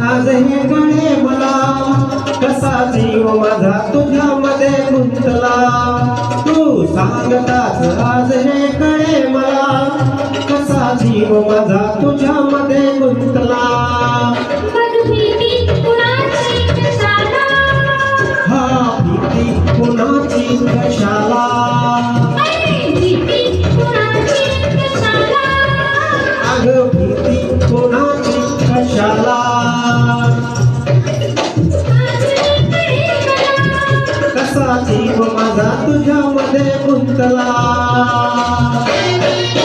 आज हे गणे मला कसा जीव माझा तुझ्यामध्ये गुंतला तू सांगताच आज हे गणे मला कसा जीव माझा तुझ्यामध्ये गुंतला हा भीती कुणाची कशाला अगं भीती कुणाची कशाला कसा जीव माझा तुझ्यामध्ये गुंतला